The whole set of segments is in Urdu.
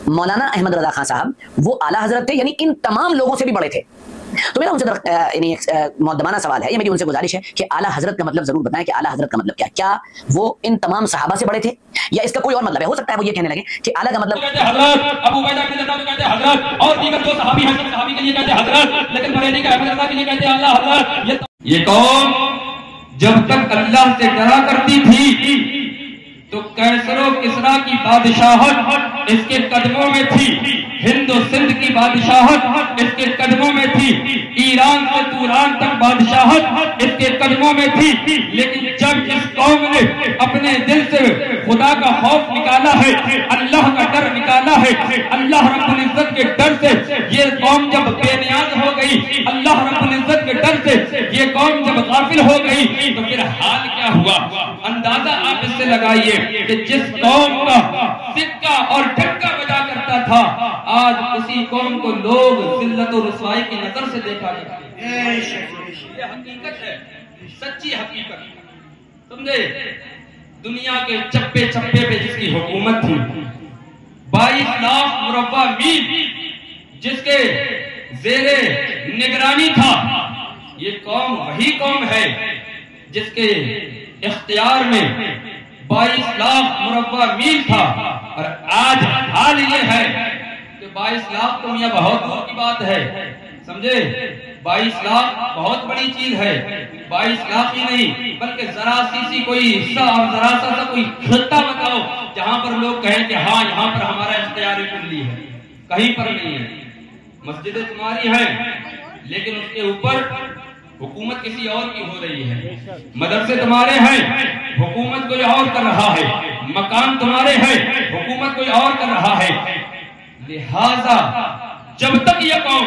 مولانا احمد رضا خان صاحب وہ اعلیٰ حضرت تھے، یعنی ان تمام لوگوں سے بھی بڑے تھے. تو میرا ان سے یعنی مؤدبانہ سوال ہے، یہ میری ان سے گزارش ہے کہ اعلیٰ حضرت کا مطلب ضرور بتائیں کہ اعلیٰ حضرت کا مطلب کیا؟ کیا وہ ان تمام صحابہ سے بڑے تھے یا اس کا کوئی اور مطلب ہے؟ ہو سکتا ہے وہ یہ کہنے لگے کہ اعلیٰ کا مطلب حضرت ابو عبیدہ بن جراح کہتے ہیں حضرت، اور دیگر جو صحابی ہیں سب صحابی کے لیے کہتے ہیں حضرت، لیکن بریلوی کا احمد رضا کے لیے کہتے ہیں اعلیٰ حضرت. یہ قوم جب تک اللہ سے ڈرا کرتی تھی تو کیسر و کسرا کی بادشاہت اس کے قدموں میں تھی، ہند و سندھ کی بادشاہت اس کے قدموں میں تھی، ایران سے توران تک بادشاہت اس کے قدموں میں تھی. لیکن جب اس قوم نے اپنے دل سے خدا کا خوف نکالا ہے، اللہ کا ڈر نکالا ہے، اللہ رب العزت کے ڈر سے یہ قوم جب بے نیاز ہو گئی، اللہ رب العزت کے ڈر سے یہ قوم جب غافل ہو گئی، تو پھر حال کیا ہوا؟ اندازہ آپ اس سے لگائیے کہ جس قوم کا سکہ اور ڈھکا بجا کرتا تھا، آج اسی قوم کو لوگ ذلت و رسوائی کی نظر سے دیکھا کرتے ہیں. یہ حقیقت ہے، سچی حقیقت. سمجھے؟ دنیا کے چپے چپے پہ جس کی حکومت تھی، 22 لاکھ مربع میل جس کے زیر نگرانی تھا، یہ قوم وہی قوم ہے جس کے اختیار میں 22 لاکھ مربع میل تھا. اور آج حال یہ ہے کہ 22 لاکھ تو میاں بہت دور کی بات ہے، سمجھے؟ 22 لاکھ بہت بڑی چیز ہے. 22 لاکھ ہی نہیں بلکہ ذرا سی کوئی حصہ اور ذرا سا کوئی خطہ بتاؤ جہاں پر لوگ کہیں کہ ہاں یہاں پر ہمارا اختیاری کلی ہے. کہیں پر نہیں ہے. مسجدیں تمہاری ہیں لیکن اس کے اوپر حکومت کسی اور کی ہو رہی ہے. مدرسے تمہارے ہیں، حکومت کوئی اور کر رہا ہے. مکان تمہارے ہیں، حکومت کوئی اور کر رہا ہے. لہذا جب تک یہ قوم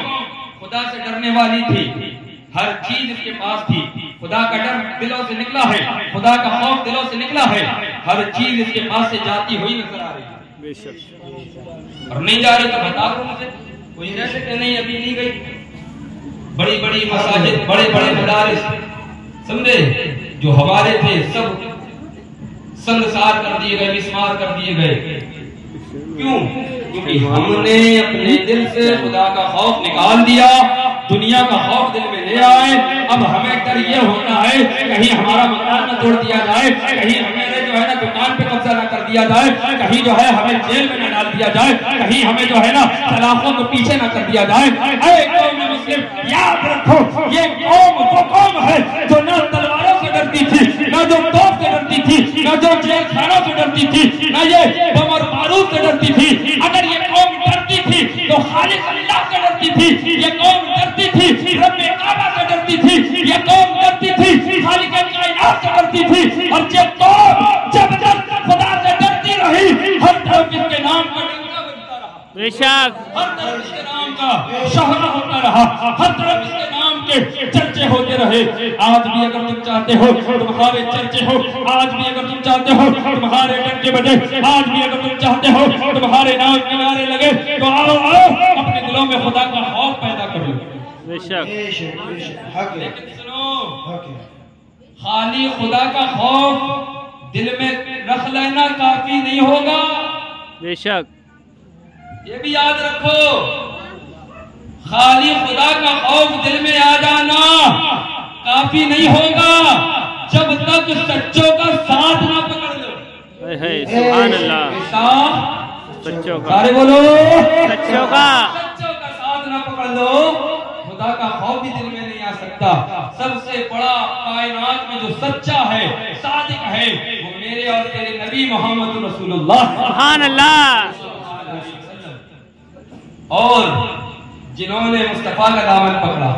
خدا سے ڈرنے والی تھی، ہر چیز اس کے پاس تھی، خدا کا ڈر دلوں سے نکلا ہے، خدا کا خوف دلوں سے نکلا ہے، ہر چیز اس کے پاس سے جاتی ہوئی نظر آ رہی ہے. اور نہیں جا رہی تو بتا دو مجھے، کوئی ایسے کہ نہیں ابھی نہیں گئی. بڑی بڑی مساجد، بڑے بڑے مدارس، سمجھے، جو ہمارے تھے سب سنگسار کر دیے گئے، مسمار کر دیے گئے. کیوں؟ کیونکہ ہم نے اپنے دل سے خدا کا خوف نکال دیا، دنیا کا خوف دل میں لے آئے. اب ہمیں ڈر یہ ہوتا ہے کہیں ہمارا مکان نہ توڑ دیا جائے، کہیں ہمیں جو ہے نا دکان پہ قبضہ نہ کر دیا جائے، کہیں جو ہے ہمیں جیل میں نہ ڈال دیا جائے، کہیں ہمیں جو ہے نا سلاخوں کو پیچھے نہ کر دیا جائے. اے قوم مسلم، یاد رکھو یہ قوم وہ قوم ہے جو نہ تلواروں سے ڈرتی تھی، نہ جو توپ سے ڈرتی تھی، نہ جو جیل خانوں سے ڈرتی تھی، نہ یہ بم اور بارود سے ڈرتی تھی. اگر یہ قوم ڈرتی تھی تو خالق اللہ سے ڈرتی تھی. یہ قوم ڈرتی تھی رب کعبہ سے ڈرتی تھی. یہ قوم ڈرتی تھی خالق کائنات سے ڈرتی تھی. اور یہ قوم جب تک خدا سے ڈرتی رہی، ہر طرف اس کے نام کا ڈنکا بجتا رہا، بے شک ہر طرف اس کے نام کا شہرہ ہوتا رہا، ہر طرف اس کے نام کے چرچے ہوتے رہے. آج بھی اگر تم چاہتے ہو تمہارے چرچے ہو، آج بھی اگر تم چاہتے ہو تمہارے ڈنکے بجے، آج بھی اگر تم چاہتے ہو تمہارے نام کے نعرے لگے، تو آؤ اپنے دلوں میں خدا کا خوف پیدا کرو. بے شک. لیکن سنو، خالی خدا کا خوف دل میں رکھ لینا کافی نہیں ہوگا. بے شک. یہ بھی یاد رکھو، خالی خدا کا خوف دل میں آ جانا کافی نہیں ہوگا جب تک سچوں کا ساتھ نہ پکڑ لو. سبحان اللہ. سچوں کا، سارے بولو سچوں کا ساتھ نہ پکڑ لو، خدا کا خوف بھی دل میں نہیں آ سکتا. سب سے بڑا کائنات میں جو سچا ہے، صادق ہے، وہ میرے اور تیرے نبی محمد رسول اللہ. سبحان اللہ. اور جنہوں نے مصطفیٰ کا دامن پکڑا،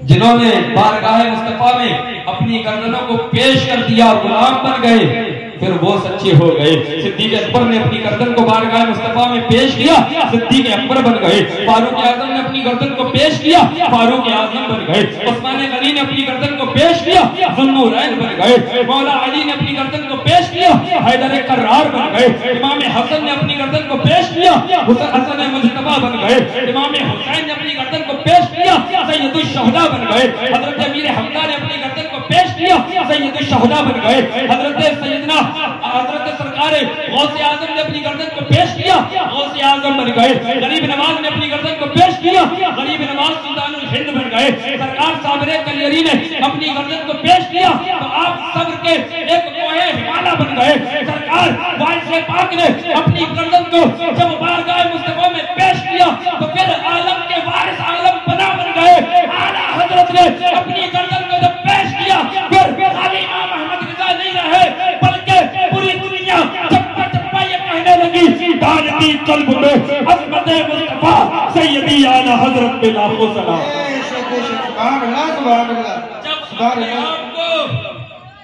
جنہوں نے بارگاہ مصطفیٰ میں اپنی گردنوں کو پیش کر دیا، غلام بن گئے، پھر وہ سچے ہو گئے. صدیق اکبر نے اپنی گردن کو بارگاہ مصطفیٰ میں پیش کیا، صدیق اکبر بن گئے. فاروق اعظم نے اپنی گردن کو پیش کیا، فاروق اعظم بن گئے. عثمان غنی نے اپنی گردن کو پیش کیا، ذوالنورین بن گئے. مولا علی نے اپنی گردن کو پیش کیا، حیدر کرار بن گئے. امام حسن نے اپنی گردن کو پیش کیا، حسن مجتبیٰ بن گئے. امام حسین نے اپنی گردن کو پیش کیا، سید الشہداء بن گئے. حضرت امیر حمزہ نے اپنی گردن کو پیش کیا، سید الشہداء بن گئے. حضرت سیدنا حضرت سرکار غوث اعظم نے اپنی گردن کو پیش کیا, غوث اعظم بن گئے. غریب نواز نے اپنی گردن کو پیش کیا, غریب نواز سلطان الہند بن گئے. سرکار صابر کلیری نے اپنی گردن کو پیش کیا تو آپ صبر کے ایک کوہ ہمالا بن گئے. سرکار وارث پاک نے اپنی گردن کو جب بارگاہ مصطفیٰ میں پیش کیا تو پھر عالم کے وارث عالم پناہ بن گئے. اعلیٰ حضرت نے اپنی گردن کو جب پیش کیا پھر خالی امام احمد رضا نہیں رہے بلکہ پوری دنیا چپا چپا یہ کہنے لگی دارتی قلب میں عظمت مصطفیٰ سیدی اعلیٰ حضرت پہ لاکھوں سلام. سبحان اللہ سبحان اللہ. جب اپنے آپ کو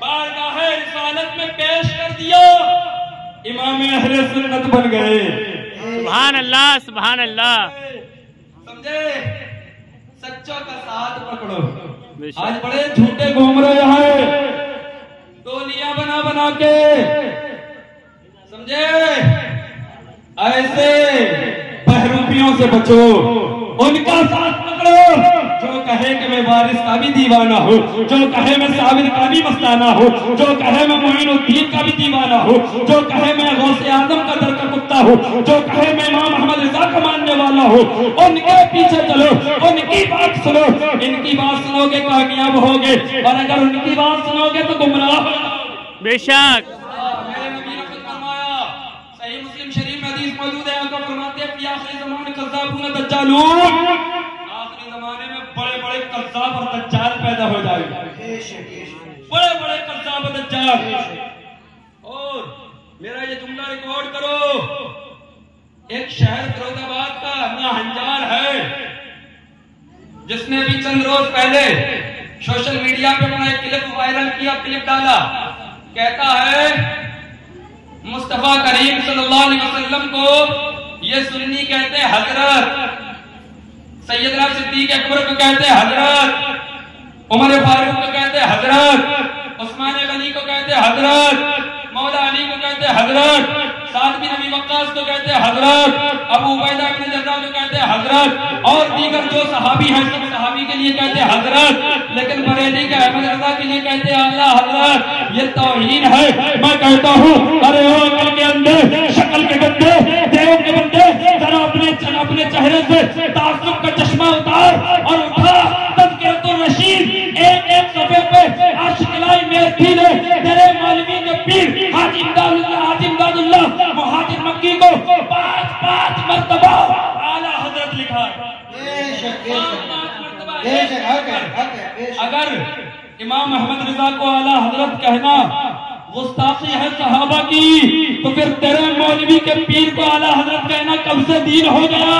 بارگاہ رسالت میں پیش کر دیا امام اہل سنت بن گئے. سبحان اللہ سبحان اللہ. سمجھے, سچوں کا ساتھ پکڑو. آج بڑے جھوٹے گھوم رہے ہیں ٹولیاں بنا بنا کے, سمجھے, ایسے بہروپیوں سے بچو, ان کا ساتھ پکڑو. جو کہے کہ میں وارث کا بھی دیوانہ ہوں, جو کہے میں صابر کا بھی مستانہ ہوں, جو کہے میں معین الدین کا بھی دیوانہ ہوں, جو کہے میں غوث اعظم کا در کا کتا ہوں, جو کہے میں امام احمد رضا کا ماننے والا ہوں, ان کے پیچھے چلو, ان کی بات سنو. ان کی بات سنو گے کامیاب ہوگے, اور اگر ان کی بات سنو گے تو گمراہ ہو. بے شک. میرے نبی نے فرمایا, صحیح مسلم شریف میں حدیث موجود ہے, آقا فرماتے ہیں کہ آخری زمانے کذابون دجالون, آخری زمانے میں بڑے بڑے کذاب اور دجال پیدا ہو جائے گے. بڑے بڑے کذاب اور دجال. اور میرا یہ جملہ ریکارڈ کرو, ایک شہر فیروز آباد کا ناہنجار ہے جس نے بھی چند روز پہلے سوشل میڈیا پہ اپنا ایک کلپ وائرل کیا, کلپ ڈالا. کہتا ہے مصطفیٰ کریم صلی اللہ علیہ وسلم کو یہ سنی کہتے ہیں حضرت, سیدنا صدیق اکبر کو کہتے ہیں حضرت, عمر فاروق کو کہتے ہیں حضرت, عثمان غنی کو کہتے ہیں حضرت, مولا علی کو کہتے ہیں حضرت, سعد بن ابی وقاص کو کہتے ہیں حضرت, ابو عبیدہ بن جراح کو کہتے ہیں حضرت, اور دیگر جو صحابی ہیں سب صحابی کے لیے کہتے ہیں حضرت, لیکن بریلی کے احمد رضا کے لیے کہتے ہیں اعلیٰ حضرت. یہ توہین ہے. میں کہتا ہوں ارے او عقل کے اندر, شکل کے گندے, دیو کے بندے, ذرا اپنے چہرے سے تعصب کا چشمہ اتار اور اٹھا. تذکرۃ الرشید ایک ایک صفحے پہ عاشق لائی میرٹھی نے تیرے مولوی کے پیر حاجی امداد اللہ مہاجر مکی کو 5 مرتبہ اعلیٰ حضرت لکھا ہے. اگر امام احمد رضا کو اعلیٰ حضرت کہنا گستاخی ہے صحابہ کی تو پھر تیرے مولوی کے پیر کو اعلیٰ حضرت کہنا کب سے دین ہو گیا.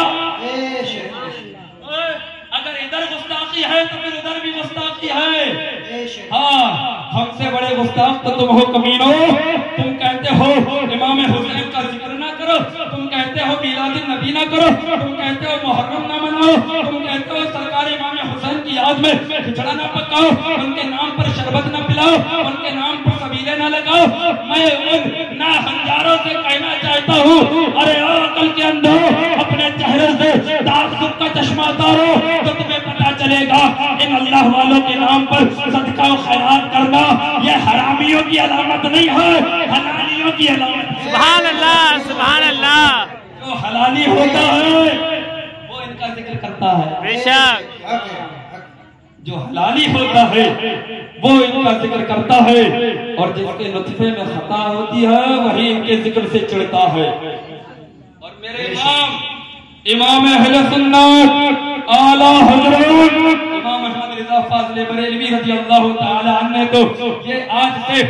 اگر ادھر گستاخی ہے تو پھر ادھر بھی گستاخی ہے. ہاں, ہم سے بڑے گستاخ تو تم ہو کمینوں. تم کہتے ہو امام حسین کا ذکر نہ کرو, تم کہتے ہو میلاد النبی نہ کرو, تم کہتے ہو محرم نہ مناؤ, تم کہتے ہو سرکار امام حسین کی یاد میں کھچڑا نہ پکاؤ, ان کے نام پر شربت نہ پلاؤ, ان کے نام پر سبیلے نہ لگاؤ. میں ان ناہنجاروں سے کہنا چاہتا ہوں ارے عقل کے اندر اپنے چہرے سے تعصب کا چشمہ اتارو تو تمہیں پتا چلے گا ان اللہ والوں کے نام پر صدقہ و خیرات کرنا یہ حرامیوں کی علامت نہیں ہے, حلالیوں کی علامت. سبحان اللہ سبحان اللہ. جو حلالی ہوتا ہے وہ ان کا ذکر کرتا ہے. بے شک. جو حلالی ہوتا ہے وہ ان کا ذکر کرتا ہے, اور جس کے نطفے میں خطا ہوتی ہے وہی ان کے ذکر سے چڑھتا ہے. اور میرے امام اہل سنت اعلیٰ حضرت امام احمد رضا فاضل بریلوی رضی اللہ تعالی عنہ نے تو یہ آج سے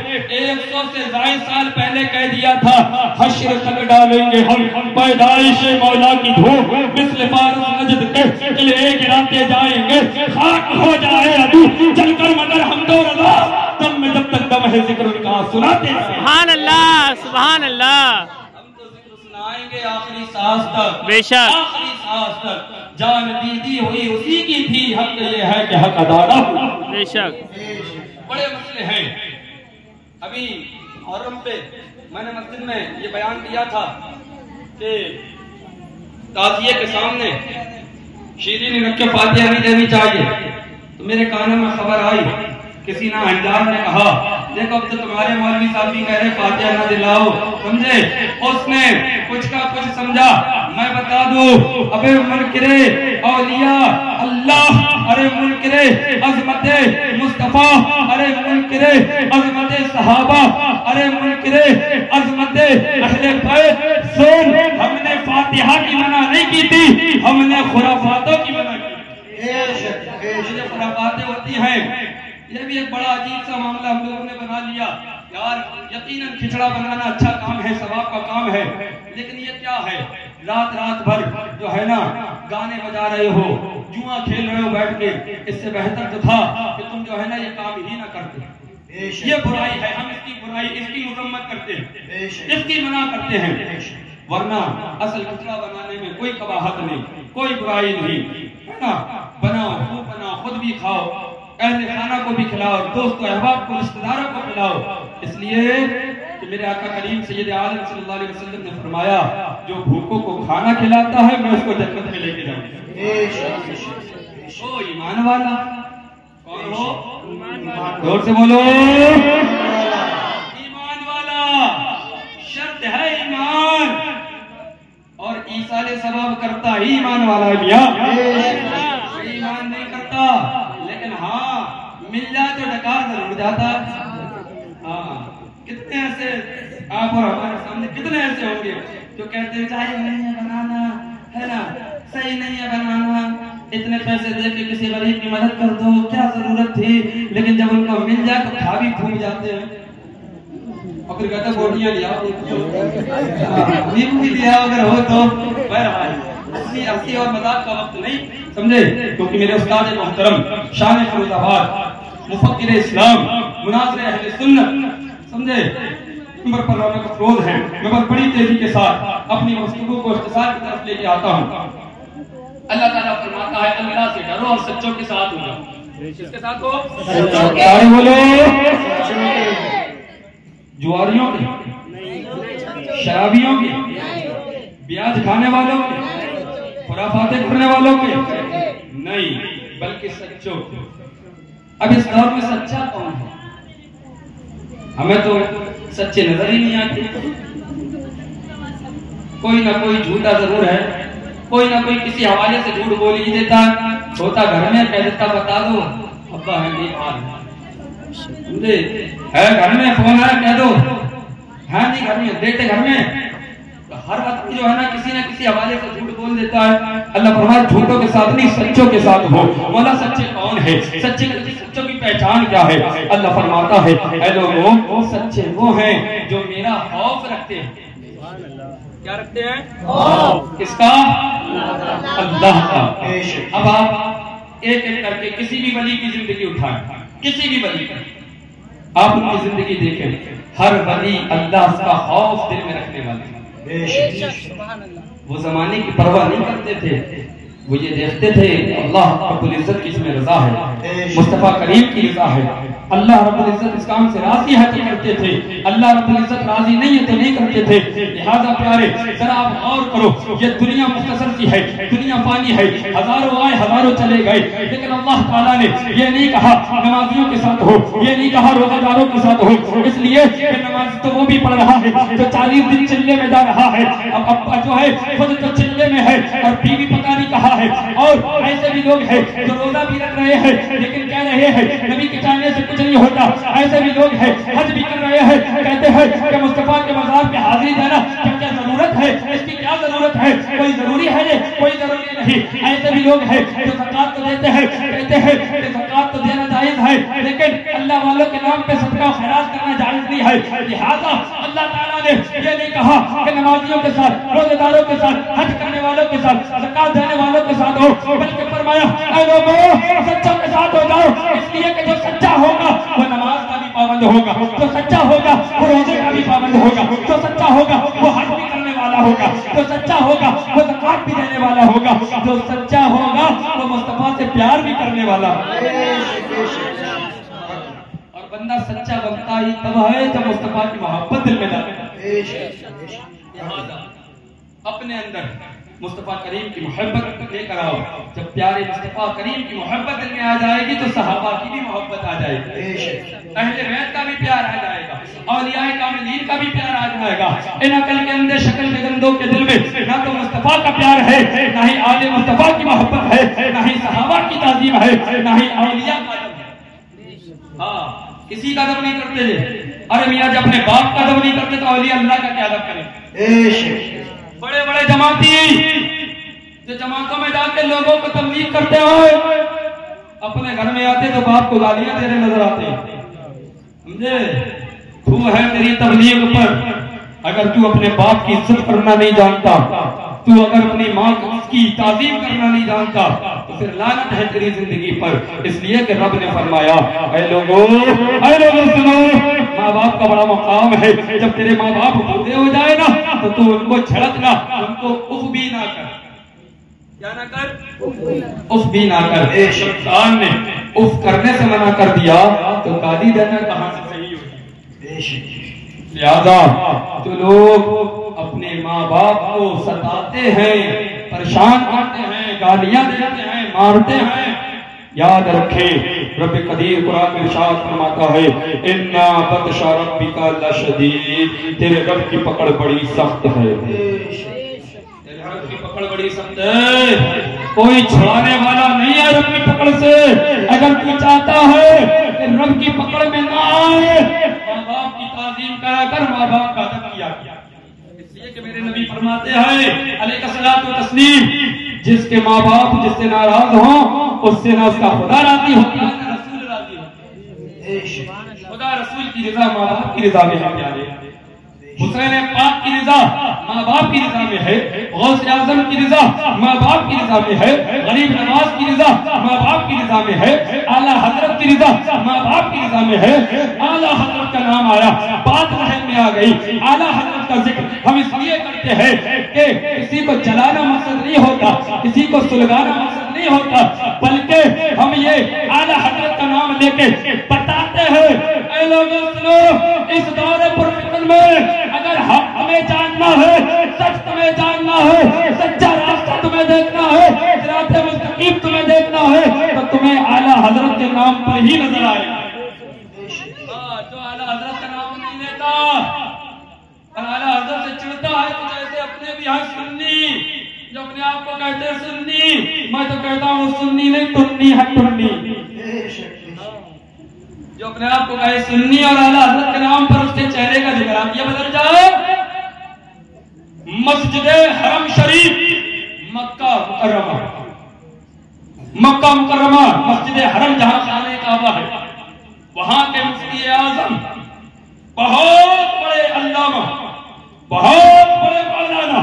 100 سے زائد سال پہلے کہہ دیا تھا, حشر تک ڈالیں گے ہم پیدائش مولا کی دھوپ, مثل فارس نجد کے قلعے گراتے جائیں گے, خاک ہو جائے ابو چل کر مگر ہم دو رضا, دم میں جب تک دم ہے ذکر ان کا سناتے ہیں. سبحان اللہ سبحان اللہ. آئیں گے آخری سانس تک, بے شک, آخری سانس تک. جان دی ہوئی اسی کی تھی, حق یہ ہے کہ حق ادا نہ ہوا. بے شک. بڑے مسئلے ہیں. ابھی محرم پہ میں نے مسجد میں یہ بیان دیا تھا کہ تعزیے کے سامنے شیرینی رکھ کے فاتحہ نہیں دینی چاہیے, تو میرے کانوں میں خبر آئی کسی نا انجار نے کہا دیکھو اب تو تمہارے مولوی صاحب بھی کہہ رہے فاتحہ نہ دلاؤ، سمجھے؟ اس نے کچھ کا کچھ سمجھا، میں بتا دوں ابے منکرے اولیاء اللہ، ارے منکرے عظمت مصطفیٰ، ارے منکرے عظمت صحابہ، ارے منکرے عظمت اہل بیت، سن ہم نے فاتحہ کی منع نہیں کی تھی، ہم نے خرافاتوں کی منع کی۔ یہ خرافاتیں ہوتی ہیں، یہ بھی ایک بڑا عجیب سا معاملہ ہم لوگوں نے بنا لیا یار۔ یقیناً کھچڑا بنانا اچھا کام ہے، ثواب کا کام ہے، لیکن یہ کیا ہے؟ رات بھر جو ہے نا گانے بجا رہے ہو، جوا کھیل رہے ہو بیٹھ کے، اس سے بہتر تو تھا کہ تم جو ہے نا یہ کام ہی نہ کرتے۔ یہ برائی ہے، ہم اس کی برائی، اس کی مذمت کرتے ہیں، اس کی منع کرتے ہیں، ورنہ اصل کھچڑا بنانے میں کوئی قباحت نہیں، کوئی برائی نہیں، ہے نا؟ بناؤ، خوب بناؤ، خود بھی کھاؤ، اہل خانہ کو بھی کھلاؤ، دوست و احباب کو، رشتہ داروں کو کھلاؤ، اس لیے کہ میرے آقا کریم سید عالم صلی اللہ علیہ وسلم نے فرمایا جو بھوکوں کو کھانا کھلاتا ہے میں اس کو جنت میں لے کے جاؤں گا۔ او ایمان والا کون ہو؟ زور سے بولو، ایمان والا، شرط ہے ایمان، اور ایصال ثواب کرتا ہی ایمان والا ہے میاں، ایمان نہیں کرتا، لیکن ہاں مل جائے تو ڈکار ضرور جاتا۔ ہاں کتنے ایسے آپ اور ہمارے سامنے کتنے ایسے ہوں گے جو کہتے ہیں چاہیے نہیں ہے بنانا، ہے نا، صحیح نہیں ہے بنانا، اتنے پیسے دے کے کسی غریب کی مدد کر دو، کیا ضرورت تھی، لیکن جب ان کو مل جائے تو کھا بھی پھوک جاتے ہیں، اور پھر کہتے ہیں بوٹیاں لیا نیمبو بھی دیا اگر ہو تو۔ بہرحال ہنسی اور مذاق کا وقت نہیں، سمجھے؟ کیونکہ میرے استاد محترم شان فیروز آباد، مفکر اسلام، مناظر اہل سنت، سمجھے، ممبر پر رونق افروز ہیں، میں بس بڑی تیزی کے ساتھ اپنی گفتگو کو اختصار کی طرف لے کے آتا ہوں۔ اللہ تعالیٰ فرماتا ہے اللہ سے ڈرو اور سچوں کے ساتھ ہو جاؤ۔ کس کے ساتھ ہو؟ سارے بولو، جواریوں کے، شرابیوں کے، بیاج کھانے والوں کے، خرافاتیں کرنے والوں کے نہیں، بلکہ سچوں کے۔ اب اس دور میں سچا کون ہے؟ ہمیں تو سچے نظر ہی نہیں آتے، کوئی نہ کوئی جھوٹا ضرور ہے، کوئی نہ کوئی کسی حوالے سے جھوٹ بول ہی دیتا، ہوتا گھر میں کہہ دیتا بتا دو ابا ہے بیمار ہے، گھر میں فون آیا کہہ دو ہاں جی گھر میں، بیٹے گھر میں، ہر وقت جو ہے نا کسی نہ کسی حوالے سے جھوٹ بول دیتا ہے۔ اللہ فرماتا ہے جھوٹوں کے ساتھ نہیں سچوں کے ساتھ ہو۔ مولا سچے کون ہے؟ سچوں کی پہچان کیا ہے؟ اللہ فرماتا ہے اے لوگوں سچے وہ ہیں جو میرا خوف رکھتے ہیں۔ کیا رکھتے ہیں؟ خوف۔ کس کا؟ اللہ کا۔ اب آپ ایک ایک کر کے کسی بھی ولی کی زندگی اٹھائیں، کسی بھی ولی کی، آپ ان کی زندگی دیکھیں، ہر ولی اللہ کا خوف دل میں رکھنے والے ہیں۔ وہ زمانے کی پرواہ نہیں کرتے تھے، وہ یہ دیکھتے تھے اللہ رب العزت کی اس میں رضا ہے، مصطفیٰ کریم کی رضا ہے، اللہ رب العزت اس کام سے راضی ہے تو کرتے تھے، اللہ رب العزت راضی نہیں ہے تو نہیں کرتے تھے۔ لہذا پیارے ذرا آپ غور کرو، یہ دنیا مختصر سی ہے، دنیا فانی ہے، ہزاروں آئے ہزاروں چلے گئے، لیکن اللہ تعالیٰ نے یہ نہیں کہا نمازیوں کے ساتھ ہو، یہ نہیں کہا روزہ داروں کے ساتھ ہو، اس لیے کہ نماز تو وہ بھی پڑھ رہا ہے جو 40 دن چلے میں جا رہا ہے، اب جو ہے خود تو چلے میں ہے اور بیوی پکا نہیں کہا ہے، اور ایسے بھی لوگ ہیں جو روزہ بھی رکھ رہے ہیں لیکن کہہ رہے ہیں نبی کے چاہنے سے کچھ نہیں ہوتا، ایسے بھی لوگ ہیں حج بھی کر رہے ہیں کہتے ہیں کہ مصطفیٰ کے مزار پہ حاضری دینا کیا ضرورت ہے، اس کی کیا ضرورت ہے، کوئی ضروری ہے یہ کوئی ضروری نہیں، ایسے بھی لوگ ہیں جو زکات تو دیتے ہیں کہتے ہیں کہ زکات تو دینا جائز ہے لیکن اللہ والوں کے نام پہ صدقہ خیرات کرنا جائز نہیں ہے۔ لہذا اللہ تعالیٰ نے یہ نہیں کہا کہ نمازیوں کے ساتھ، روزے داروں کے ساتھ، حج کرنے والوں کے ساتھ، زکات دینے والوں کے ساتھ ہو، بلکہ فرمایا اے لوگوں سچوں کے ساتھ ہو جاؤ، اس لیے کہ جو سچا ہوگا وہ نماز کا بھی پابند ہوگا، جو سچا ہوگا وہ روزے کا بھی پابند ہوگا، جو سچا ہوگا وہ حج بھی کرنے والا ہوگا، جو سچا ہوگا وہ زکات بھی دینے والا ہوگا، جو سچا ہوگا وہ مصطفیٰ سے پیار بھی کرنے والا ہوگا۔ اور بندہ سچا بنتا ہی تب ہے جب مصطفیٰ کی محبت دل میں لاتا ہے۔ اپنے اندر مصطفیٰ کریم کی محبت لے کر آؤ. جب پیارے مصطفیٰ کریم کی محبت دل میں آ جائے گی تو صحابہ کی بھی محبت آ جائے گی, اہل بیت کا بھی پیار آ جائے گا, اولیاء کاملین کا بھی پیار آ جائے گا. ان عقل کے اندر شکل کے گندوں کے دل میں نہ تو مصطفیٰ کا پیار ہے, نہ ہی آل مصطفیٰ کی محبت ہے, نہ ہی صحابہ کی تعظیم ہے, نہ ہی اولیاء کا ادب ہے. ہاں, کسی کا ادب نہیں کرتے. ارے میاں جب اپنے باپ کا ادب نہیں کرتے تو اولیاء اللہ کا کیا ادب کریں؟ بڑے بڑے جماعتی جو جماعتوں میں جا کے لوگوں کو تبلیغ کرتے ہوئے اپنے گھر میں آتے تو باپ کو گالیاں دے رہے نظر آتے ہیں. سمجھے, تو ہے تیری تبلیغ پر. اگر تو اپنے باپ کی عزت کرنا نہیں جانتا, تو اگر اپنی ماں کی تعظیم کرنا نہیں جانتا, تو پھر لعنت ہے تیری زندگی پر. اس لیے کہ رب نے فرمایا, اے لوگوں سنو, ماں باپ کا بڑا مقام ہے. جب تیرے ماں باپ بوڑھے ہو جائے نا تو تو ان کو جھڑکنا, ان کو اف بھی نہ کر. کیا نہ کر؟ اف بھی نہ کر. شیطان نے اف کرنے سے منع کر دیا تو گالی دینا کہاں سے صحیح ہوگی؟ لہذا جو لوگ اپنے ماں باپ کو ستاتے ہیں, پریشان کرتے ہیں, گالیاں دیتے ہیں, مارتے ہیں, یاد رکھے رب قدیر قرآن میں ارشاد فرماتا ہے, اِنَّا بَطْشَ رَبِّكَ لَشَدِيدٌ, تیرے رب کی پکڑ بڑی سخت ہے. تیرے رب کی پکڑ بڑی سخت ہے, کوئی چھڑانے والا نہیں ہے رب کی پکڑ سے. اگر تو چاہتا ہے کہ رب کی پکڑ میں نہ آئے, ماں باپ کی تعظیم کرا کر, ماں باپ کا ادب کیا. اس لیے کہ میرے نبی فرماتے ہیں علیہ الصلوۃ والتسلیم, جس کے ماں باپ جس سے ناراض ہوں اس سے نہ اس کا خدا راضی ہوتا ہے نہ رسول راضی ہوتا ہے. خدا رسول کی رضا ماں باپ کی رضا میں ہے پیارے. حسین پاک کی رضا ماں باپ کی رضا میں ہے, غوث اعظم کی رضا ماں باپ کی رضا میں ہے, غریب نواز کی رضا ماں باپ کی رضا میں ہے, اعلیٰ حضرت کی رضا ماں باپ کی رضا میں ہے. اعلیٰ حضرت کا نام آیا, بات ذہن میں آ گئی. اعلیٰ حضرت کا ذکر ہم اس لیے کرتے ہیں کہ کسی کو جلانا مقصد نہیں ہوتا, کسی کو سلگانا مقصد نہیں ہوتا, بلکہ ہم یہ اعلیٰ حضرت کا نام لے کے بتاتے ہیں, اے لوگوں سنو, اس دور پر فتن میں اگر ہمیں جاننا ہے, سچ تمہیں جاننا ہے, سچا راستہ تمہیں دیکھنا ہے, صراط مستقیم تمہیں دیکھنا ہے, تو تمہیں اعلیٰ حضرت کے نام پر ہی نظر آئے. جو اعلیٰ حضرت کا نام نہیں لیتا اور اعلیٰ حضرت سے چڑھتا ہے تو جیسے اپنے بھی ہیں سنی, جو اپنے آپ کو کہتے ہیں سنی, میں تو کہتا ہوں سنی نہیں ٹنی ہے ٹنی. جو اپنے آپ کو کہے سنی اور اعلیٰ حضرت کے نام پر اس کے چہرے کا ذکر آپ یہ بدل جائے. مسجد حرم شریف مکہ مکرمہ, مکہ مکرمہ مسجد حرم جہاں خانہ کعبہ ہے, وہاں کے مفتی اعظم بہت بڑے علامہ, بہت بڑے مولانا,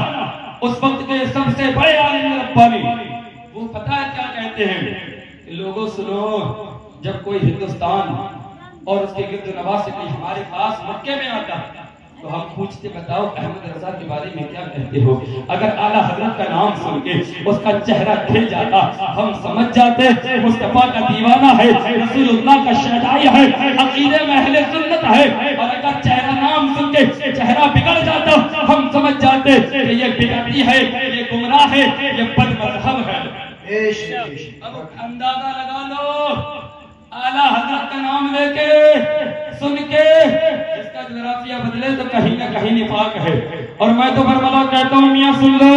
اس وقت کے سب سے بڑے عالم ربانی, وہ پتہ ہے کیا کہتے ہیں کہ لوگوں سنو, جب کوئی ہندوستان اور اس کے گرد و نواح سے کوئی ہمارے پاس مکے میں آتا تو ہم پوچھتے, بتاؤ احمد رضا کے بارے میں کیا کہتے ہو؟ اگر اعلیٰ حضرت کا نام سن کے اس کا چہرہ کھل جاتا, ہم سمجھ جاتے مصطفیٰ کا دیوانہ ہے, رسول اللہ کا شہدائی ہے, عقیدے میں اہل سنت ہے. اور اگر چہرہ نام سن کے چہرہ بگڑ جاتا, ہم سمجھ جاتے کہ یہ بدعتی ہے, یہ گمراہ ہے, یہ بد مذہب ہے. اب اندازہ لگا لو, اعلیٰ حضرت کا نام لے کے سن کے اس کا جغرافیہ بدلے تو کہیں نہ کہیں نفاق ہے. اور میں تو برملا کہتا ہوں, میاں سن لو,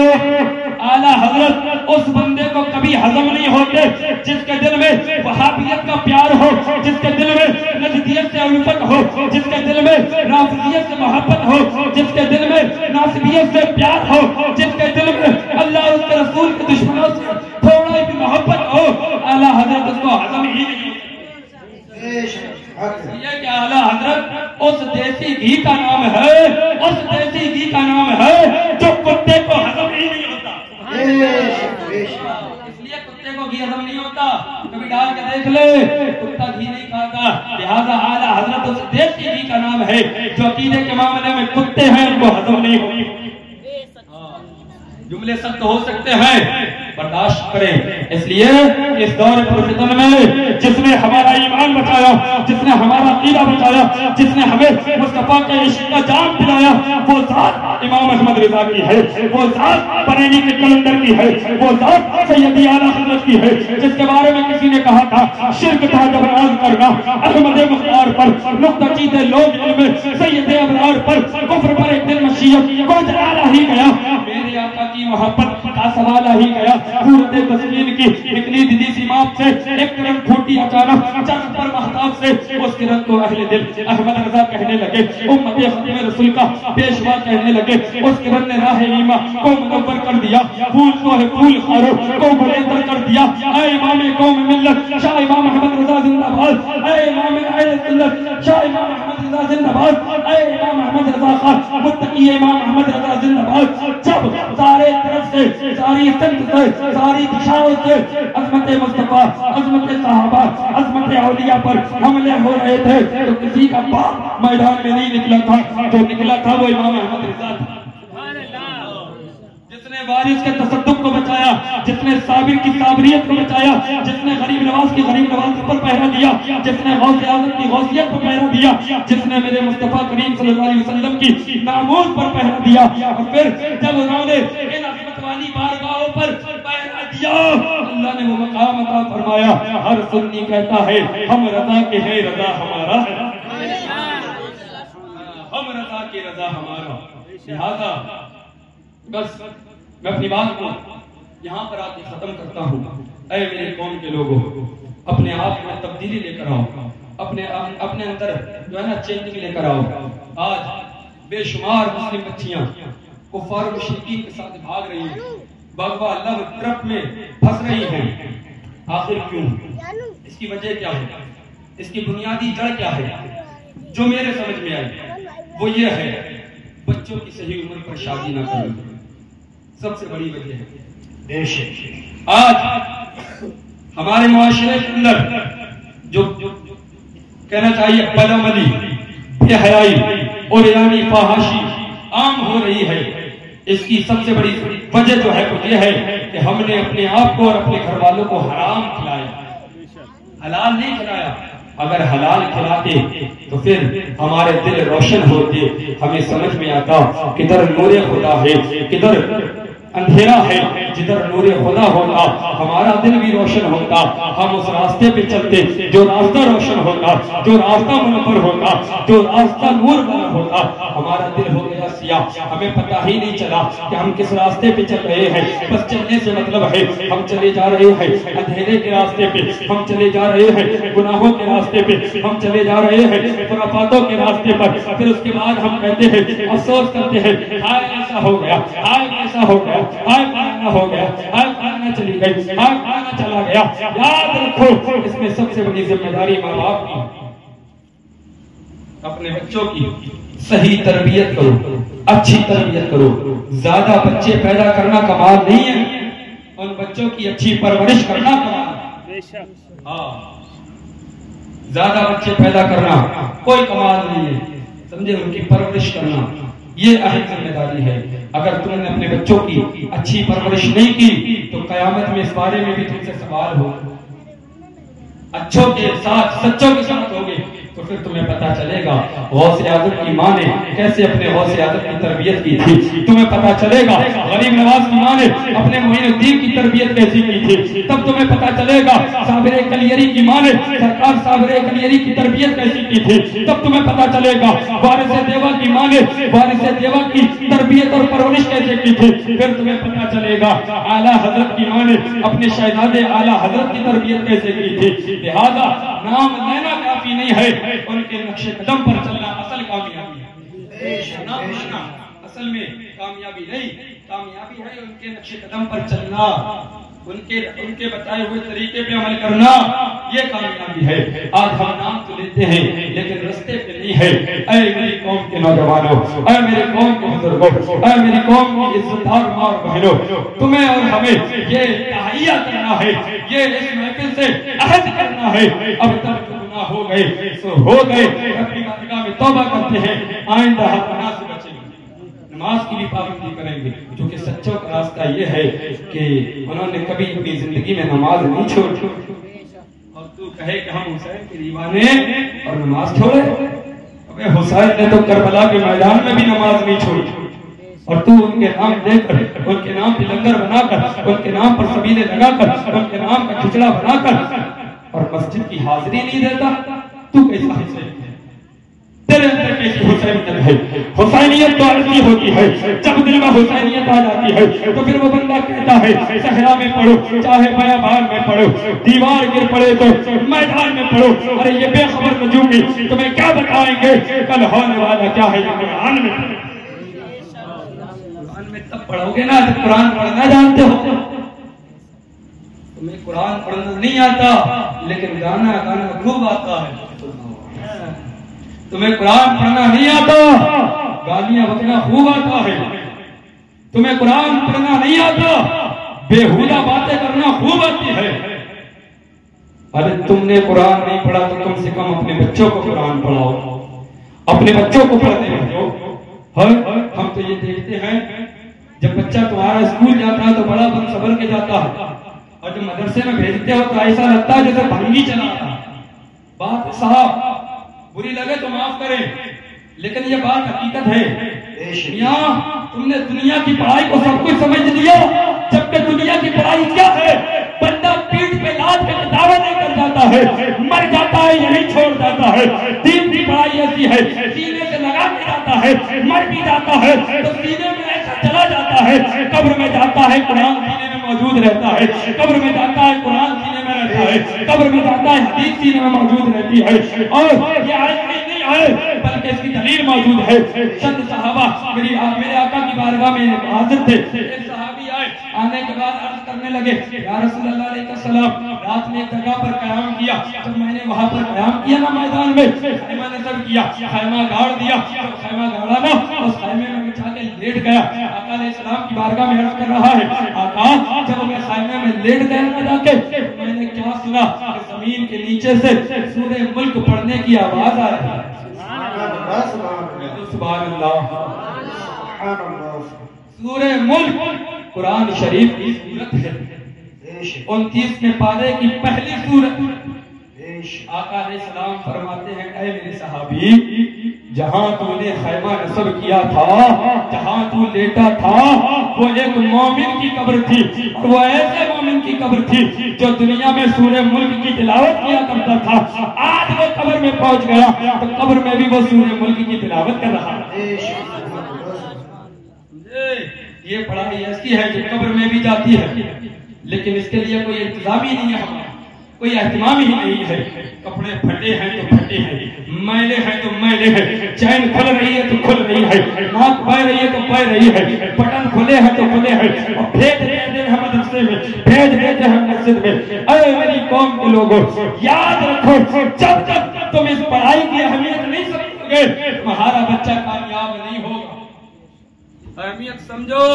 اعلیٰ حضرت اس بندے کو کبھی ہضم نہیں ہوتے جس کے دل میں وہابیت کا پیار ہو, جس کے دل میں نجدیت سے الفت ہو, جس کے دل میں رافضیت سے محبت ہو, جس کے دل میں ناصبیت سے پیار ہو, جس کے دل میں اللہ اور اس کے رسول کے دشمنوں سے تھوڑا بھی محبت ہو. اعلیٰ حضرت اس کو ہضم ہی نہیں. یہ کہ اعلیٰ حضرت اس دیسی گھی کا نام ہے, اس دیسی گھی کا نام ہے جو کتے کو ہضم ہی نہیں ہوتا. اس لیے کتے کو گھی ہضم نہیں ہوتا, کبھی ڈال کے دیکھ لے, کتا گھی نہیں کھاتا. لہذا اعلیٰ حضرت اس دیسی گھی کا نام ہے جو عقیدے کے معاملے میں کتے ہیں, ان کو ہضم نہیں ہوتی. جملے سخت ہو سکتے ہیں برداشت کریں. اس لیے اس دور پرفتن میں جس نے ہمارا ایمان بچایا, جس نے ہمارا عقیدہ بچایا, جس نے ہمیں مصطفیٰ کے عشق کا جام پلایا, وہ ذات امام احمد رضا کی ہے, وہ ذات بریلی کے کلندر کی ہے, وہ ذات سیدی اعلیٰ حضرت کی ہے, جس کے بارے میں کسی نے کہا تھا شرک تھا جب راز کرنا احمد مختار پر, نقطہ چیتے لوگ علم سید ابرار پر, کفر پر ایک دن مشیت کو جلالا ہی گیا, میرے آقا کی محبت کا سوالا ہی گیا. صورت تسلیم کی نکلی دیدی سی ماپ سے ایک کرن پھوٹی اچانک چند پر محتاب سے, اس کرن کو اہل دل احمد رضا کہنے لگے, امت ختم رسول کا پیشوا کہنے لگے. اس کرن نے راہ ایمان کو منور کر دیا, پھول کو ہے پھول خارو کو بلندر کر دیا. اے امام قوم ملت شاہ امام احمد رضا زندہ باد, اے امام اہل سنت شاہ امام احمد رضا زندہ باد, اے امام احمد رضا خان متقی امام احمد رضا زندہ باد. جب سارے طرف سے ساری سمت سے ساری دشاؤں سے عظمت مصطفیٰ, عظمت صحابہ, عظمت اولیاء پر حملے ہو رہے تھے تو کسی کا باپ میدان میں نہیں نکلا تھا, جو نکلا تھا وہ امام احمد رضا تھا. جس نے وارث کے تصدق کو بچایا, جس نے صابر کی صابریت کو بچایا, جس نے غریب نواز کی غریب نواز پر پہرا دیا, جس نے غوث اعظم کی غوثیت پر پہرا دیا, جس نے میرے مصطفیٰ کریم صلی اللہ علیہ وسلم کی ناموز پر پہرا دیا. اور پھر جب انہوں نے ان عظمت والی بارگاہوں پر پہرا دیا, اللہ نے وہ مقام عطا فرمایا. ہر سنی کہتا ہے ہم رضا کے ہیں, رضا ہمارا ہے, ہم رضا کی رضا ہمارا. لہذا بس میں اپنی بات کو یہاں پر آ کے ختم کرتا ہوں. اے میرے قوم کے لوگوں, اپنے آپ میں تبدیلی لے کر آؤ, اپنے اندر جو ہے نا چینجنگ لے کر آؤ. آج بے شمار مسلم بچیاں کفار و مشرکین کے ساتھ بھاگ رہی ہیں, بغوا اللہ ٹرپ میں پھنس رہی ہیں. آخر کیوں؟ اس کی وجہ کیا ہے, اس کی بنیادی جڑ کیا ہے؟ جو میرے سمجھ میں آئی وہ یہ ہے, بچوں کی صحیح عمر پر شادی نہ کرنا سب سے بڑی وجہ ہے. آج ہمارے معاشرے کے اندر جو کہنا چاہیے بدعملی, بے حیائی اور یعنی فحاشی عام ہو رہی ہے, اس کی سب سے بڑی وجہ جو ہے وہ یہ ہے کہ ہم نے اپنے آپ کو اور اپنے گھر والوں کو حرام کھلایا, حلال نہیں کھلایا. اگر حلال کھلاتے تو پھر ہمارے دل روشن ہوتے, ہمیں سمجھ میں آتا کدھر نور خدا ہے, کدھر اندھیرا ہے. جدھر نور خدا ہوتا ہمارا دل بھی روشن ہوتا, ہم اس راستے پہ چلتے جو راستہ روشن ہوتا, جو راستہ منور ہوتا, جو راستہ نور والا ہوتا. ہمارا دل ہو گیا سیاہ, ہمیں پتہ ہی نہیں چلا کہ ہم کس راستے پہ چل رہے ہیں. بس چلنے سے مطلب ہے ہم چلے جا رہے ہیں اندھیرے کے راستے پہ, ہم چلے جا رہے ہیں گناہوں کے راستے پہ, ہم چلے جا رہے ہیں خرافاتوں کے راستے پر. پھر اس کے بعد ہم کہتے ہیں, افسوس کرتے ہیں, ہائے ایسا ہو گیا, ہائے ایسا ہو گیا, ہائے پرانا ہو گیا, ہائے پرانا چلی گئی, ہائے پرانا چلا گیا. یاد رکھو اس میں سب سے بڑی ذمہ داری ماں باپ کی. اپنے بچوں کی صحیح تربیت کرو, اچھی تربیت کرو. زیادہ بچے پیدا کرنا کمال نہیں ہے, ان بچوں کی اچھی پرورش کرنا کمال ہے. ہاں, زیادہ بچے پیدا کرنا کوئی کمال نہیں ہے, سمجھے, ان کی پرورش کرنا یہ اہم ذمہ داری ہے. اگر تم نے اپنے بچوں کی اچھی پرورش نہیں کی تو قیامت میں اس بارے میں بھی تم سے سوال ہوگا. اچھوں کے ساتھ سچوں کے ساتھ ہوگے تو پھر تمہیں پتہ چلے گا غوث اعظم کی ماں نے کیسے اپنے غوث اعظم کی تربیت کی تھی. تمہیں پتہ چلے گا غریب نواز کی ماں نے اپنے معین الدین کی تربیت کیسی کی تھی. تب تمہیں پتہ چلے گا صابر کلیری کی ماں نے سرکار صابر کلیری کی تربیت کیسی کی تھی. تب تمہیں پتہ چلے گا وارث دیوا کی ماں نے وارث دیوا کی تربیت اور پرورش کیسے کی تھی. پھر تمہیں پتہ چلے گا اعلیٰ حضرت کی ماں نے اپنے شہزادے اعلیٰ حضرت کی تربیت کیسے کی تھی. لہذا نام لینا کافی نہیں ہے, ان کے نقش قدم پر چلنا اصل کامیابی ہے. نام لینا اصل میں کامیابی نہیں, کامیابی ہے ان کے نقش قدم پر چلنا, ان کے بتائے ہوئے طریقے پہ عمل کرنا, یہ کامیابی ہے. آج ہم نام تو لیتے ہیں لیکن رستے پہ نہیں ہے. اے میری قوم کے نوجوانوں, اے میری قوم کے بزرگوں, اے میری قوم کی عزتدار ماں اور بہنوں, تمہیں اور ہمیں یہ تحیہ کرنا ہے, یہ اس محفل سے عہد کرنا ہے. اب تک گناہ ہو گئے سو ہو گئے, اپنی بارگاہ میں توبہ کرتے ہیں, آئندہ ہر گناہ سے بچیں گے. نماز کی بھی پابندی کریں گے، کیونکہ سچوں کا راستہ یہ ہے کہ انہوں نے کبھی اپنی زندگی میں نماز نہیں چھوڑی، اور تو کہے کہ ہم حسین کے دیوانے اور نماز چھوڑے؟ ابے حسین نے تو کربلا کے میدان میں بھی نماز نہیں چھوڑی، اور تو ان کے نام دے کر، ان کے نام پہ لنگر بنا کر، ان کے نام پر سبیلے لگا کر، ان کے نام کا کھچڑا بنا کر اور مسجد کی حاضری نہیں دیتا، تو کیسا حسین ہے؟ تیرے اندر کیسی حسینیت ہے؟ حسینیت تو عرضی ہوتی ہے، جب دل میں حسینیت آ جاتی ہے تو پھر وہ بندہ کہتا ہے صحرا میں پڑھو چاہے بیابان میں پڑھو، دیوار گر پڑے تو میدان میں پڑھو، ارے یہ بے خبر نجومی تمہیں کیا بتائیں گے کل ہونے والا کیا ہے یہ قرآن میں تب پڑھو گے نا جب قرآن پڑھنا جانتے ہو۔ تمہیں قرآن پڑھنا نہیں آتا لیکن گانا خوب آتا ہے، تمہیں قرآن پڑھنا نہیں آتا گالیاں بکنا خوب آتا ہے، تمہیں قرآن پڑھنا نہیں آتا بےہودہ باتیں کرنا خوب آتی ہے۔ ارے تم نے قرآن نہیں پڑھا تو کم سے کم اپنے بچوں کو قرآن پڑھاؤ، اپنے بچوں کو پڑھنے بھیجو۔ ہم تو یہ دیکھتے ہیں جب بچہ تمہارا اسکول جاتا ہے تو بڑا بن صبر کے جاتا ہے، اور جب مدرسے میں بھیجتے ہو تو ایسا لگتا ہے جیسے بھنگی چلاتا ہے۔ بات صاحب بری لگے تو معاف کریں لیکن یہ بات حقیقت ہے۔ میاں تم نے دنیا کی پڑھائی کو سب کچھ سمجھ لیا، جبکہ دنیا کی پڑھائی کیا ہے؟ بندہ پیٹھ پہ لاد کے کتابیں لے کر جاتا ہے، مر جاتا ہے یہی چھوڑ جاتا ہے۔ دین کی پڑھائی ایسی ہے سینے سے لگا کے جاتا ہے، مر بھی جاتا ہے تو سینے میں ایسا چلا جاتا ہے، قبر میں جاتا ہے قرآن سینے میں موجود رہتا ہے، قبر میں جاتا ہے قرآن سینے میں رہتا ہے، قبر میں جاتا ہے حدیث سینے میں موجود رہتی ہے، اور یہ آیت نہیں آئے بلکہ اس کی دلیل موجود ہے۔ چند صحابہ میرے آقا کی بارگاہ میں حاضر تھے، ایک صحابی آئے، آنے کے بعد عرض کرنے لگے یا رسول اللہ علیہ السلام رات میں ایک جگہ پر قیام کیا، جب میں نے وہاں پر قیام کیا نا میدان میں، خیمہ نصب کیا، خیمہ گاڑ دیا، خیمہ گاڑا نا اس خیمے میں جا کے لیٹ گیا۔ آقا علیہ السلام کی بارگاہ میں عرض کر رہا ہے آقا جب میں خیمے میں لیٹ گیا نا جا کے، میں نے کیا سنا کہ زمین کے نیچے سے سورہ ملک پڑھنے کی آواز آ رہی ہے۔ سبحان اللہ، سورہ ملک قرآن شریف کی سورت ہے، 29 پارے کی پہلی سورت۔ آقا علیہ السلام فرماتے ہیں اے میرے صحابی، جہاں تو نے خیمہ نصب کیا تھا، جہاں تو لیٹا تھا، وہ ایک مومن کی قبر تھی، اور وہ ایسے مومن کی قبر تھی جو دنیا میں سورہ ملک کی تلاوت کیا کرتا تھا۔ آج وہ قبر میں پہنچ گیا تو قبر میں بھی وہ سورہ ملک کی تلاوت کر رہا ہے۔ یہ پڑھائی ایسی ہے جو قبر میں بھی جاتی ہے لیکن اس کے لیے کوئی انتظام ہی نہیں ہے، ہمارا کوئی اہتمام ہی نہیں ہے۔ کپڑے پھٹے ہیں تو پھٹے ہیں، میلے ہیں تو میلے ہیں، چین کھل رہی ہے تو کھل رہی ہے، ناک بہ رہی ہے تو بہ رہی ہے، بٹن کھلے ہیں تو کھلے ہیں، اور بھیج دیتے ہیں مدرسے میں، بھیج دیتے ہیں مسجد میں۔ اے میری قوم کے لوگوں یاد رکھو، جب تک تم اس پڑھائی کی اہمیت نہیں سمجھو گے تمہارا بچہ کامیاب نہیں ہوگا۔ اہمیت سمجھو،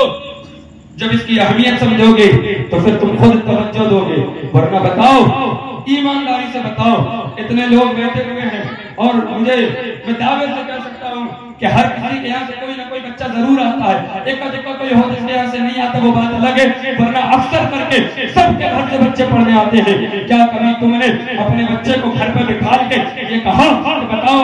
جب اس کی اہمیت سمجھو گے تو پھر تم خود توجہ دو گے، ورنہ بتاؤ ایمانداری سے بتاؤ، اتنے لوگ بیٹھے ہوئے ہیں اور میں دعوے سے کہہ سکتا ہوں کہ ہر کسی کے یہاں سے کوئی نہ کوئی بچہ ضرور آتا ہے، ایک کا کوئی ہو جس کے یہاں سے نہیں آتا وہ بات الگ ہے، ورنہ اکثر کر کے سب کے گھر سے بچے پڑھنے آتے ہیں۔ کیا کبھی تم نے اپنے بچے کو گھر پہ بٹھا کے یہ کہا بتاؤ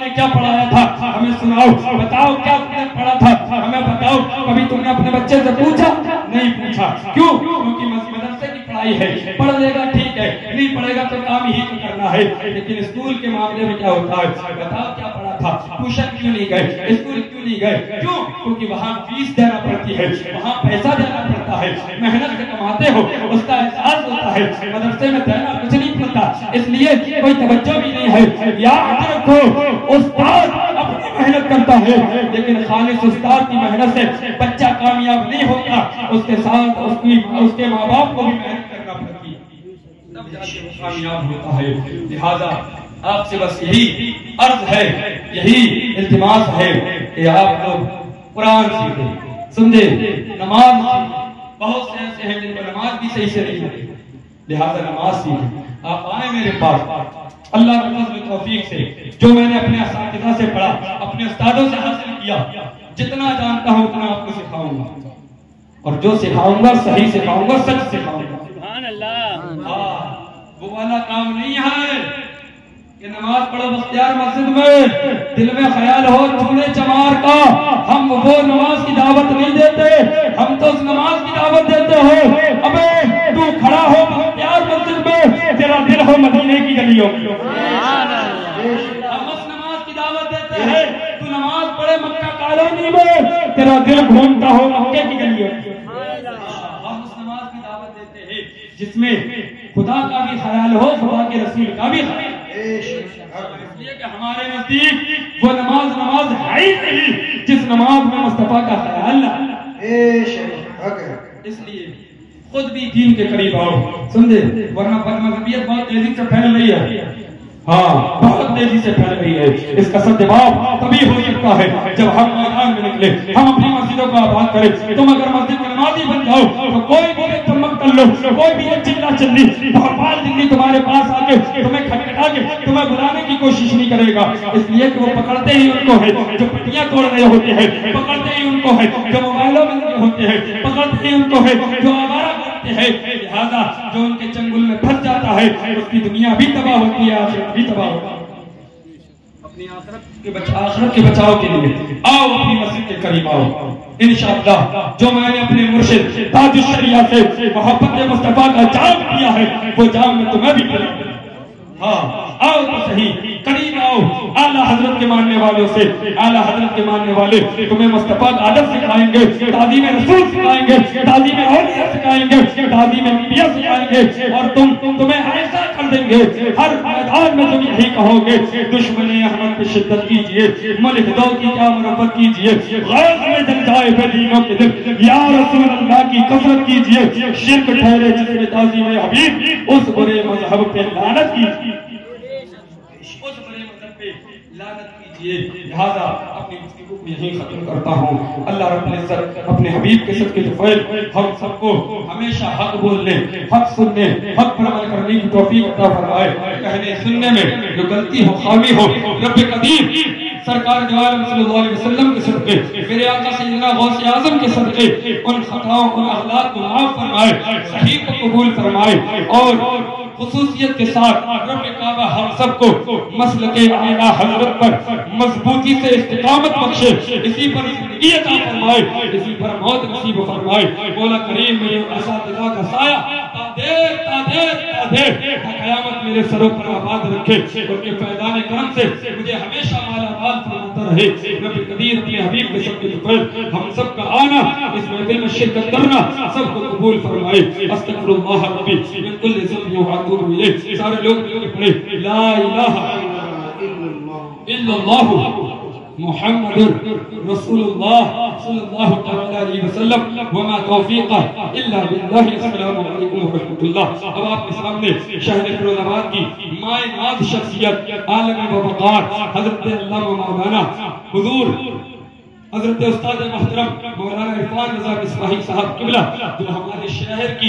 نے کیا پڑھایا تھا، ہمیں سناؤ، بتاؤ کیا تم نے پڑھا تھا، ہمیں بتاؤ؟ کبھی تم نے اپنے بچے سے پوچھا؟ نہیں پوچھا۔ کیوں؟ کیونکہ مدرسے کی پڑھائی ہے، پڑھ لے گا ٹھیک ہے، نہیں پڑھے گا تو کام ہی تو کرنا ہے، لیکن اسکول کے معاملے میں کیا ہوتا ہے؟ بتاؤ کیا پڑھا تھا، ٹیوشن کیوں نہیں گئے، اسکول کیوں نہیں گئے؟ کیوں؟ کیونکہ وہاں فیس دینا پڑتی ہے، وہاں پیسہ دینا پڑتا ہے، محنت سے کماتے ہو اس کا احساس ہوتا ہے، مدرسے میں دینا کچھ نہیں پڑتا، اس لیے کوئی توجہ بھی نہیں ہے۔ یاد رکھو استاد اپنی محنت کرتا ہے لیکن خالص استاد کی محنت سے بچہ کامیاب نہیں ہوتا، اس کے ساتھ اس کے ماں باپ کو بھی محنت کرنا پڑتی ہے، تب جا کے وہ کامیاب ہوتا ہے۔ لہذا آپ سے بس یہی عرض ہے، یہی التماس ہے کہ آپ لوگ قرآن سیکھیں، سمجھے، نماز سیکھیں۔ بہت سے ایسے ہیں جن کو نماز بھی صحیح سے نہیں آتی، لہذا نماز سیکھیں۔ آپ آئیں میرے پاس، اللہ کے فضل و توفیق سے جو میں نے اپنے اساتذہ سے پڑھا، اپنے استادوں سے حاصل کیا، جتنا جانتا ہوں اتنا آپ کو سکھاؤں گا، اور جو سکھاؤں گا صحیح سکھاؤں گا، سچ سکھاؤں گا۔ سبحان اللہ۔ وہ والا کام نہیں ہے کہ نماز پڑھو بختیار مسجد میں، دل میں خیال ہو چونے چمار کا، ہم وہ نماز کی دعوت نہیں دیتے، ہم تو اس نماز کی دعوت دیتے ہیں۔ ابے تو کھڑا ہو بختیار مسجد میں، تیرا دل ہو مدینے کی گلیوں میں، ہم اس نماز کی دعوت دیتے ہیں۔ تو نماز پڑھے مکہ کالونی میں، تیرا دل گھومتا ہو مکے کی گلیوں میں۔ ہم اس نماز کی دعوت دیتے ہیں جس میں خدا کا بھی خیال ہو، خدا کے رسول کا بھی خیال، اس لیے کہ ہمارے نزدیک وہ نماز ہے ہی نہیں جس نماز میں مصطفیٰ کا خیال نہ۔ اس لیے خود بھی دین کے قریب آؤ، سمجھے، ورنہ بدمذہبیت بہت تیزی سے پھیل رہی ہے، ہاں بہت تیزی سے پھیل رہی ہے۔ اس کا سدباب تبھی ہو سکتا ہے جب ہم میدان میں نکلے، ہم اپنی مسجدوں کو آباد کریں۔ تم اگر مسجد میں نمازی بن جاؤ تو کوئی بھی ایک چمک کر لو، کوئی بھی ایک چلا چلی بھوپال دلی تمہارے پاس آ کے تمہیں کھٹکھٹا کے تمہیں بلانے کی کوشش نہیں کرے گا، اس لیے کہ وہ پکڑتے ہی ان کو ہے جو پٹیاں توڑ رہے ہوتے ہیں، پکڑتے ہی ان کو ہے جو موبائلوں میں لگے ہوتے ہیں، پکڑتے ہی ان کو ہے جو آوارہ کرتے ہیں۔ لہذا جو ان کے چنگل میں پھنس جاتا ہے اس کی دنیا بھی تباہ ہوتی ہے، آخرت بھی تباہ ہوتی ہے۔ اپنی آخرت کے بچاؤ کے لیے آؤ، اپنی مسجد کے قریب آؤ، انشاءاللہ جو میں نے اپنے مرشد تاج الشریعہ سے محبت مصطفیٰ کا جام کیا ہے وہ جام میں تمہیں بھی پڑھا۔ ہاں آؤ تو صحیح، قریب آؤ، اعلیٰ حضرت کے ماننے والوں سے، اعلیٰ حضرت کے ماننے والے تمہیں مصطفیٰ کا ادب سکھائیں گے، تعظیم رسول سکھائیں گے، تعظیم اولیاء سکھائیں گے، تعظیم انبیاء سکھائیں گے، اور تمہیں ایسا کر دیں گے ہر میدان میں تم یہی کہو گے دشمن احمد پہ شدت کیجئے، ملک دو کی کیا مربت کیجئے، غیظ میں جل جائے بے دینوں کے دل، یا رسول اللہ کی کثرت کیجئے، شرک ٹھہرے جس میں تعظیم حبیب، اس برے مذہب پہ لعنت کیجئے، اس برے مذہب پہ لعنت کیجئے۔ لہذا اپنی گفتگو کو یہیں ختم کرتا ہوں۔ اللہ رب العزت اپنے حبیب کے صدقے طفیل ہم سب کو ہمیشہ حق بولنے، حق سننے، حق پر عمل کرنے کی توفیق عطا فرمائے۔ کہنے سننے میں جو غلطی ہو، خامی ہو، رب قدیر سرکار دو عالم صلی اللہ علیہ وسلم کے صدقے، میرے آقا سیدنا غوث اعظم کے صدقے ان خطاؤں اور اخلاق کو معاف فرمائے، صحیح کو قبول فرمائے، اور خصوصیت کے ساتھ رب کعبہ ہم سب کو مسلک اعلیٰ حضرت پر مضبوطی سے استقامت بخشے، اسی پر زندگی عطا فرمائے، اسی پر موت نصیب فرمائے۔ مولا کریم میرے اساتذہ کا سایہ تا دیر قیامت میرے سروں پر آباد رکھے، اور کے فیضان کرم سے مجھے ہمیشہ مالا مال فرماتا رہے۔ رب قدیر اپنے حبیب کے صدقے طفیل ہم سب کا آنا، اس محفل میں شرکت کرنا سب کو قبول فرمائے۔ استغفر اللہ ربی من کل ذنب واتوب الیہ۔ سارے لوگ مل کے پڑھے لا الہ الا اللہ محمد رسول اللہ صلی اللہ تعالی علیہ وسلم وما توفیق الا باللہ۔ السلام علیکم ورحمۃ اللہ۔ اب آپ کے سامنے شہر فیروز آباد کی مائے ناز شخصیت، عالم وقار، حضرت علامہ مولانا حضور حضرت استاد محترم مولانا عرفان رضا مصباحی صاحب قبلہ، جو ہمارے شہر کی